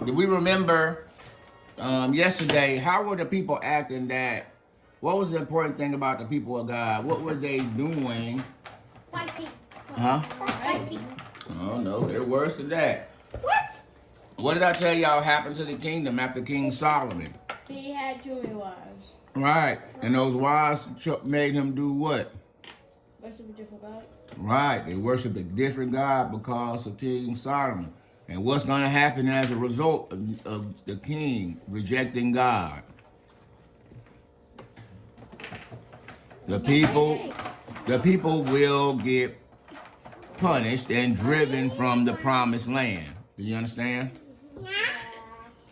Do we remember yesterday, how were the people acting that? What was the important thing about the people of God? What were they doing? Fighting. Huh? Fighting. Oh, no, they're worse than that. What? What did I tell y'all happened to the kingdom after King Solomon? He had too many wives. Right. And those wives made him do what? Worship a different God. Right. They worshiped a different God because of King Solomon. And what's going to happen as a result of the king rejecting God? The people will get punished and driven from the promised land. Do you understand?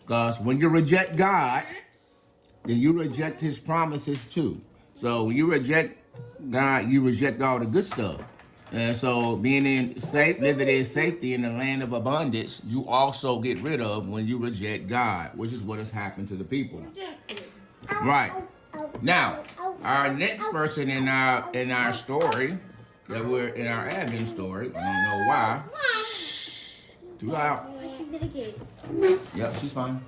Because when you reject God, then you reject his promises too. So when you reject God, you reject all the good stuff. And so living in safety in the land of abundance, you also get rid of when you reject God, which is what has happened to the people. Right. Now, our next person in our story, that we're in our Advent story, I don't know why. Too loud. Yep, she's fine.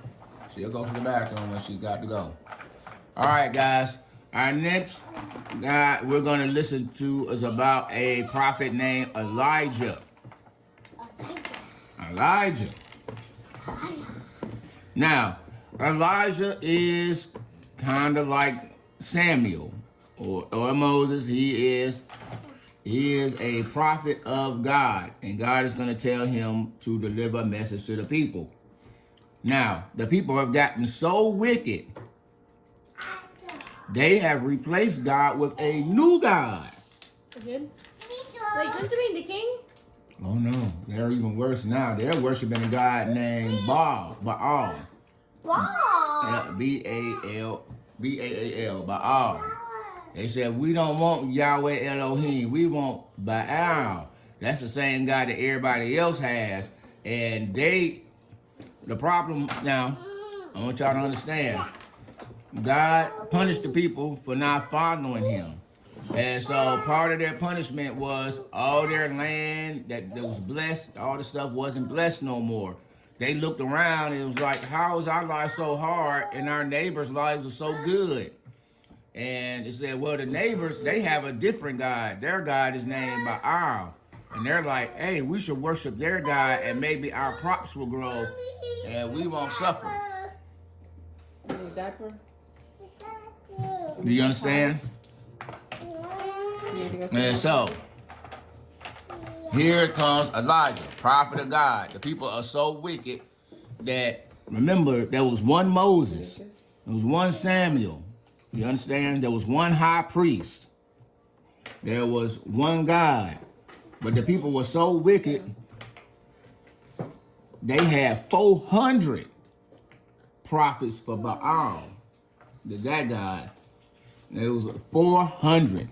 She'll go to the bathroom when she's got to go. All right, guys. Our next guy we're going to listen to is about a prophet named Elijah. Elijah. Now, Elijah is kind of like Samuel or Moses. He is a prophet of God, and God is going to tell him to deliver a message to the people. Now, the people have gotten so wicked, they have replaced God with a new God. Again? Wait, don't you mean the king? Oh no, they're even worse now. They're worshiping a God named Baal. Baal. B-A-A-L, Baal. They said, we don't want Yahweh Elohim. We want Baal. That's the same God that everybody else has. And the problem now, I want y'all to understand, God punished the people for not following him. And so part of their punishment was all their land that was blessed, all the stuff wasn't blessed no more. They looked around and it was like, how is our life so hard and our neighbors' lives are so good? And they said, well, the neighbors, they have a different God. Their God is named Baal. And they're like, hey, we should worship their God and maybe our crops will grow and we won't suffer. Diaper? Do you understand? And so, here comes Elijah, prophet of God. The people are so wicked that, remember, there was one Moses, there was one Samuel. You understand? There was one high priest. There was one God. But the people were so wicked, they had 400 prophets for Baal, that God. It was 400.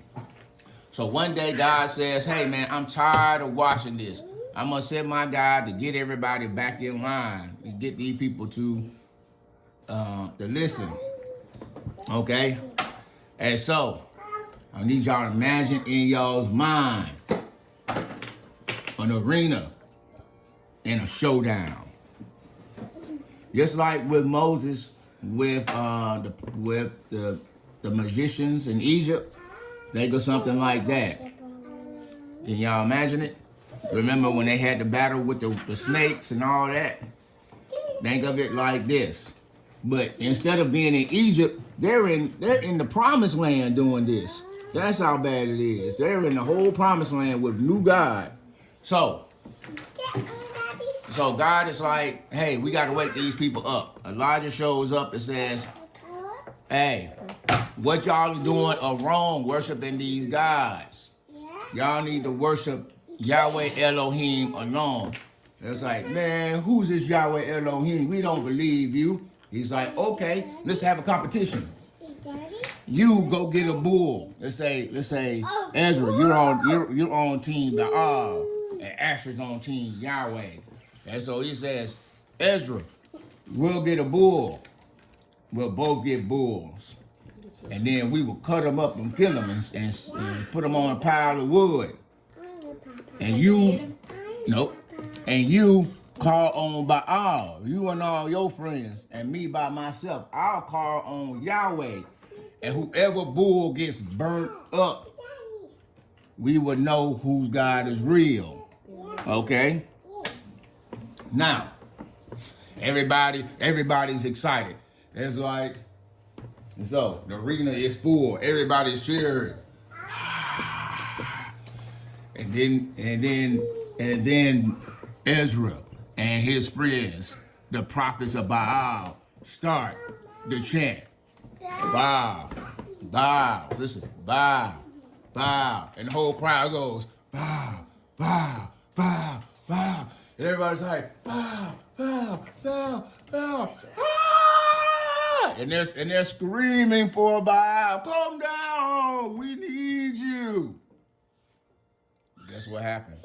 So one day God says, hey man, I'm tired of watching this. I'm going to send my God to get everybody back in line and get these people to listen. Okay? And so, I need y'all to imagine in y'all's mind an arena and a showdown. Just like with Moses, with the magicians in Egypt, they go something like that. Can y'all imagine it? Remember when they had the battle with the snakes and all that? Think of it like this. But instead of being in Egypt, they're in the promised land doing this. That's how bad it is. They're in the whole promised land with new God. So God is like, hey, we got to wake these people up. Elijah shows up and says, hey, what y'all are doing are wrong worshiping these gods. Y'all need to worship Yahweh Elohim alone. It's like, man, who's this Yahweh Elohim? We don't believe you. He's like, okay, let's have a competition. You go get a bull. Let's say Ezra, you're on team Baal, and Asher's on team Yahweh. And so he says, Ezra, we'll get a bull. We'll both get bulls. And then we will cut them up and kill them and put them on a pile of wood. And you call on Baal, you and all your friends, and me by myself. I'll call on Yahweh. And whoever bull gets burnt up, we would know whose God is real. Okay? Now, everybody's excited. It's like, so the arena is full. Everybody's cheering. And then Ezra and his friends, the prophets of Baal, start the chant. Baal, Baal, listen, Baal, Baal. And the whole crowd goes, Baal, Baal, Baal, Baal. And everybody's like, Baal, Baal, Baal, Baal. Ah! And they're screaming for Baal, come down, we need you. Guess what happened?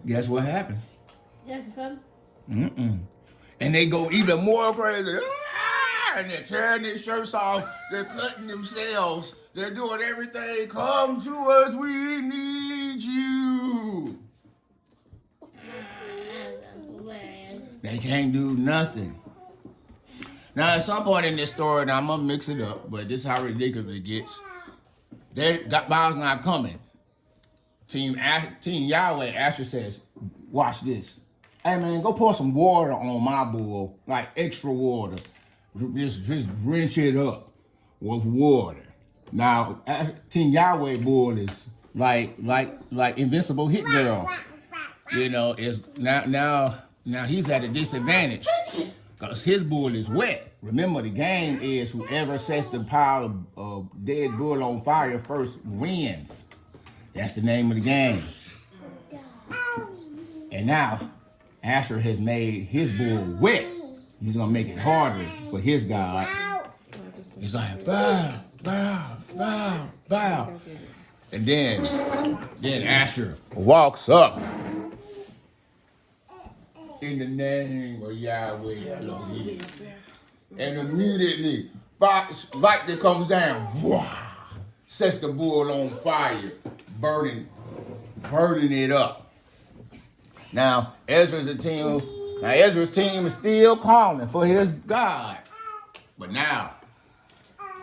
Guess what happened? Yes, come. And they go even more crazy. Ah! And they're tearing their shirts off. They're cutting themselves. They're doing everything. Come to us. We need you. That's hilarious. They can't do nothing. Now, at some point in this story, now I'm going to mix it up, but this is how ridiculous it gets. Baal's not coming. Team Yahweh, Asher says, watch this. Hey, man, go pour some water on my bull, like extra water. Just rinse it up with water. Now, Team Yahweh bull is like Invincible Hit Girl. You know, is now he's at a disadvantage because his bull is wet. Remember, the game is whoever sets the pile of dead bull on fire first wins. That's the name of the game. And now, Asher has made his bull wet. He's gonna make it harder for his God. He's like, bow, bow, bow, bow. And then Asher walks up in the name of Yahweh Elohim. And immediately, lightning comes down, sets the bull on fire, burning it up. Now, Ezra's team is still calling for his God. But now,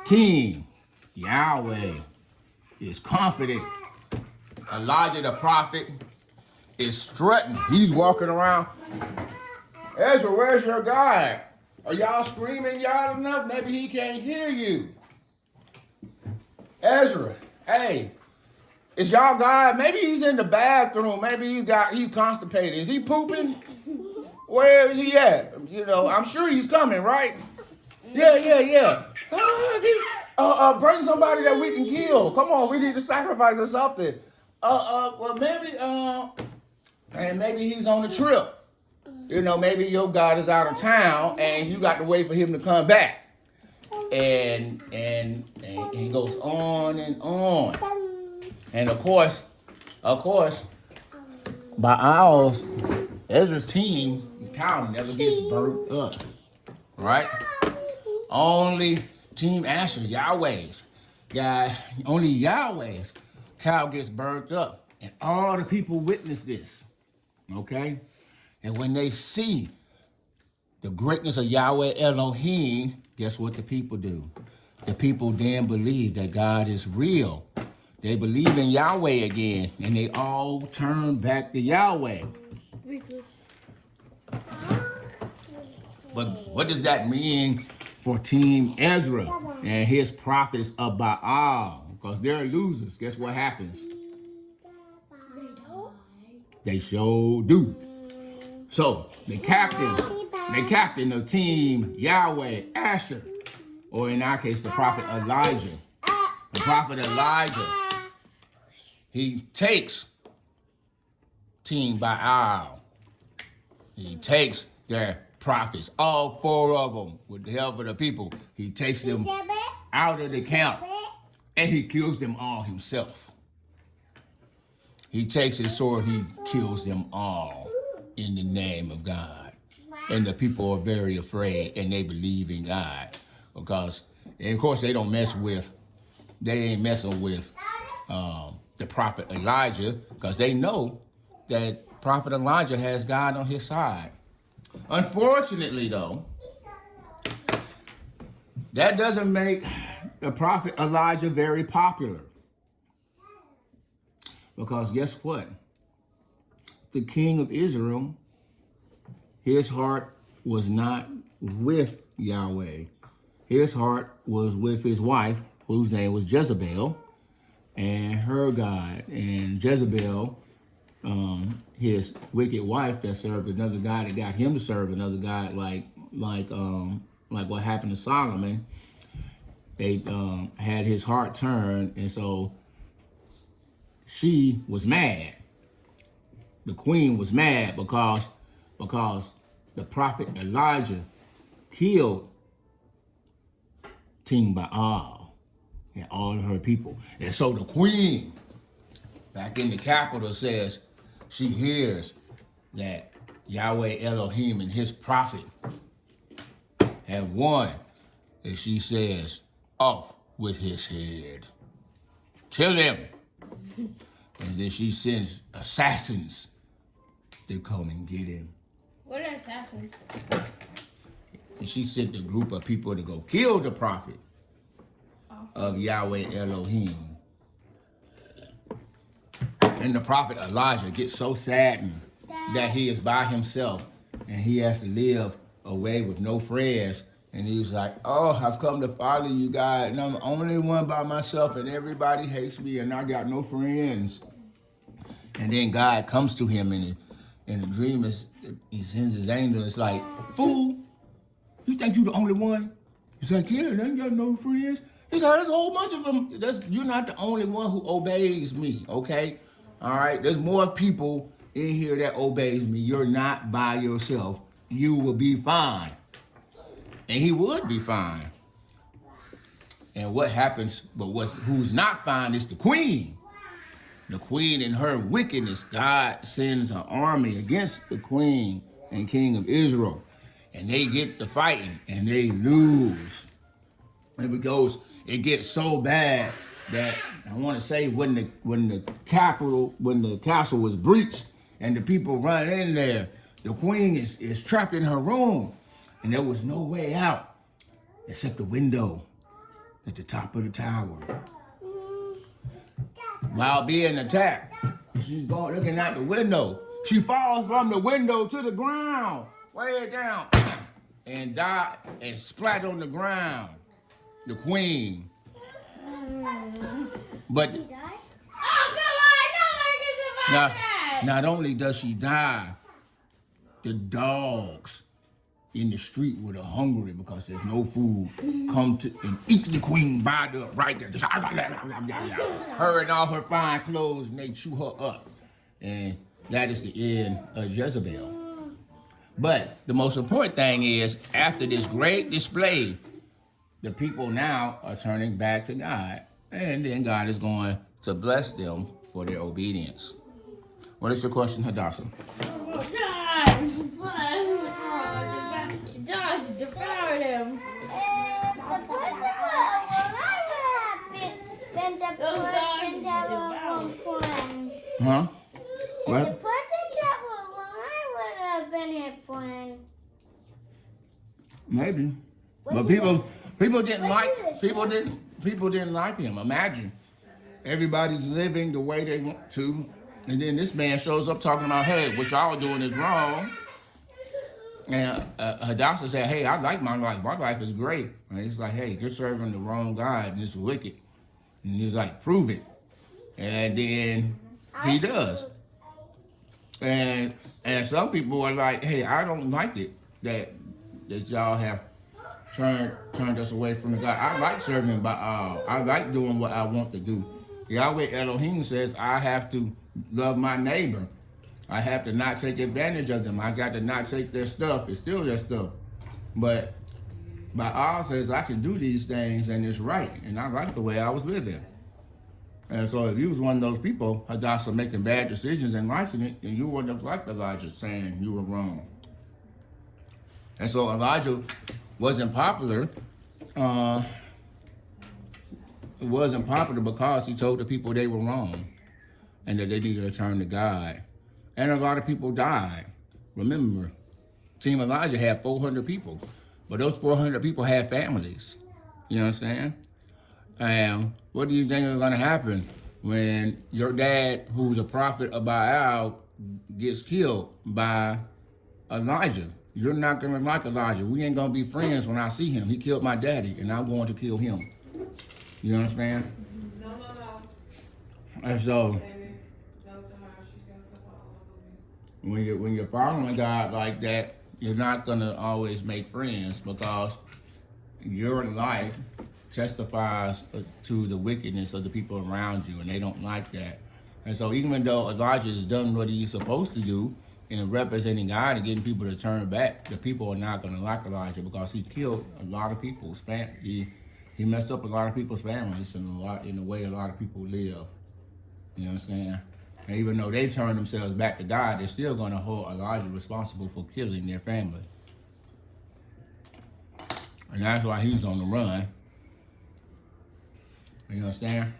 Team Yahweh is confident. Elijah the prophet is strutting. He's walking around. Ezra, where's your God? Are y'all screaming loud enough? Maybe he can't hear you. Ezra, hey, is y'all God? Maybe he's in the bathroom. Maybe he's constipated. Is he pooping? Where is he at? You know, I'm sure he's coming, right? Yeah. Bring somebody that we can kill. Come on, we need to sacrifice or something. Well, maybe he's on a trip. You know, maybe your God is out of town and you got to wait for him to come back. And he goes on and on. And of course, Ezra's team, his cow never gets burnt up. Right? Only Team Asher, Yahweh's cow gets burnt up. And all the people witness this. Okay? And when they see the greatness of Yahweh Elohim, guess what the people do? The people then believe that God is real. They believe in Yahweh again, and they all turn back to Yahweh. But what does that mean for Team Ezra and his prophets of Baal? Because they're losers. Guess what happens? They sure do. So the captain of Team Yahweh, Asher, or in our case, the prophet Elijah. The prophet Elijah, he takes Team Baal. He takes their prophets, all 4 of them, with the help of the people. He takes them out of the camp and he kills them all himself. He takes his sword, he kills them all in the name of God. And the people are very afraid and they believe in God. Because, and of course, they ain't messing with the prophet Elijah because they know that Prophet Elijah has God on his side. Unfortunately, though, that doesn't make the prophet Elijah very popular. Because guess what? The king of Israel, his heart was not with Yahweh. His heart was with his wife, whose name was Jezebel, and her God. And Jezebel, his wicked wife that served another God, that got him to serve another God, like what happened to Solomon. They had his heart turned, and so she was mad. The queen was mad because the prophet Elijah killed King Baal and all of her people. And so the queen back in the capital says she hears that Yahweh Elohim and his prophet have won. And she says, off with his head. Kill him. And then she sends assassins to come and get him. What are assassins? And she sent a group of people to go kill the prophet of Yahweh Elohim. And the prophet Elijah gets so saddened that he is by himself and he has to live away with no friends. And he was like, oh, I've come to follow you, God, and I'm the only one by myself, and everybody hates me, and I got no friends. And then God comes to him in the dream. He sends his angel. It's like, fool, you think you're the only one? He's like, yeah, they ain't got no friends. He's like, there's a whole bunch of them. You're not the only one who obeys me, okay? All right, there's more people in here that obeys me. You're not by yourself. You will be fine. And he would be fine. And what happens, but who's not fine is the queen. The queen and her wickedness, God sends an army against the queen and king of Israel. And they get to fighting and they lose. And it gets so bad that I want to say when the castle was breached and the people run in there, the queen is trapped in her room. And there was no way out except the window at the top of the tower. While being attacked, she's looking out the window. She falls from the window to the ground, way down, and died and splat on the ground. The queen. But She died? Oh, come on! No, I can survive that! Not only does she die, the dogs in the street where they're hungry because there's no food come to and eat the queen by the right there. Her and all her fine clothes, and they chew her up. And that is the end of Jezebel. But the most important thing is, after this great display, the people now are turning back to God. And then God is going to bless them for their obedience. What is your question, Hadassah? Dogs devoured him. The person when the person that was one. Huh? What? The person that was one, I would have been his friend. Maybe. But people didn't like him. Imagine everybody's living the way they want to, and then this man shows up talking about, hey, what y'all doing is wrong. And Hadassah said, hey, I like my life. My life is great. And he's like, hey, you're serving the wrong God and it's wicked. And he's like, prove it. And then he does. And some people are like, hey, I don't like it that y'all have turned us away from the God. I like serving Baal. I like doing what I want to do. Yahweh Elohim says I have to love my neighbor. I have to not take advantage of them. I got to not take their stuff. It's still their stuff. But Baal says I can do these things and it's right. And I like the way I was living. And so if you was one of those people, Hadassah, making bad decisions and liking it, then you wouldn't have liked Elijah saying you were wrong. And so Elijah wasn't popular. It wasn't popular because he told the people they were wrong and that they needed to turn to God. And a lot of people died. Remember, Team Elijah had 400 people. But those 400 people had families. You understand? And what do you think is going to happen when your dad, who's a prophet of Baal, gets killed by Elijah? You're not going to like Elijah. We ain't going to be friends when I see him. He killed my daddy, and I'm going to kill him. You understand? No. And so, Baby, no to her. She's gonna step all over me. when you're following God like that, you're not going to always make friends because your life testifies to the wickedness of the people around you, and they don't like that. And so even though Elijah has done what he's supposed to do in representing God and getting people to turn back, the people are not going to like Elijah because he killed a lot of people's family. He messed up a lot of people's families and in the way a lot of people live. You understand? And even though they turn themselves back to God, they're still going to hold Elijah responsible for killing their family. And that's why he's on the run. You understand?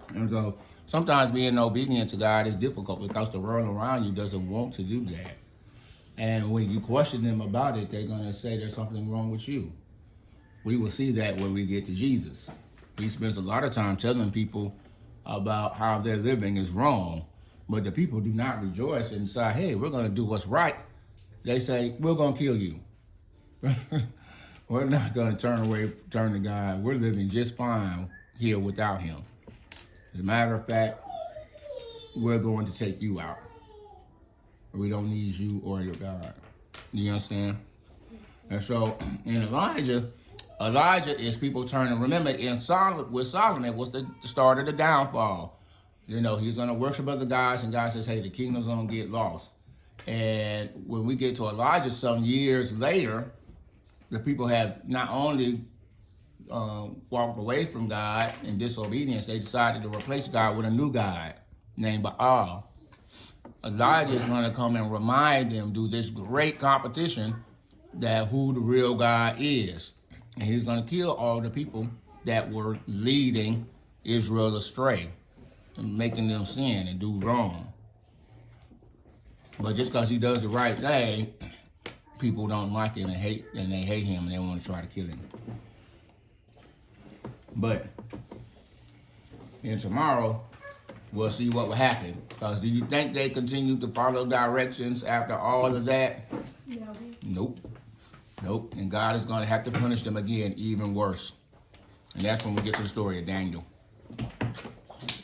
And so sometimes being obedient to God is difficult because the world around you doesn't want to do that. And when you question them about it, they're going to say there's something wrong with you. We will see that when we get to Jesus. He spends a lot of time telling people about how their living is wrong. But the people do not rejoice and say, hey, we're going to do what's right. They say, we're going to kill you. We're not going to turn to God. We're living just fine here without him. As a matter of fact, we're going to take you out. We don't need you or your God. You understand? And so in Elijah is people turning. Remember, with Solomon was the start of the downfall. You know, he's going to worship other gods, and God says, hey, the kingdom's going to get lost. And when we get to Elijah some years later, the people have not only walked away from God in disobedience, they decided to replace God with a new God named Baal. Elijah is going to come and remind them, do this great competition, that who the real God is. And he's going to kill all the people that were leading Israel astray and making them sin and do wrong. But just because he does the right thing, people don't like him and they hate him and they want to try to kill him. But then tomorrow, we'll see what will happen. Because do you think they continue to follow directions after all of that? No. Nope. And God is going to have to punish them again, even worse. And that's when we get to the story of Daniel.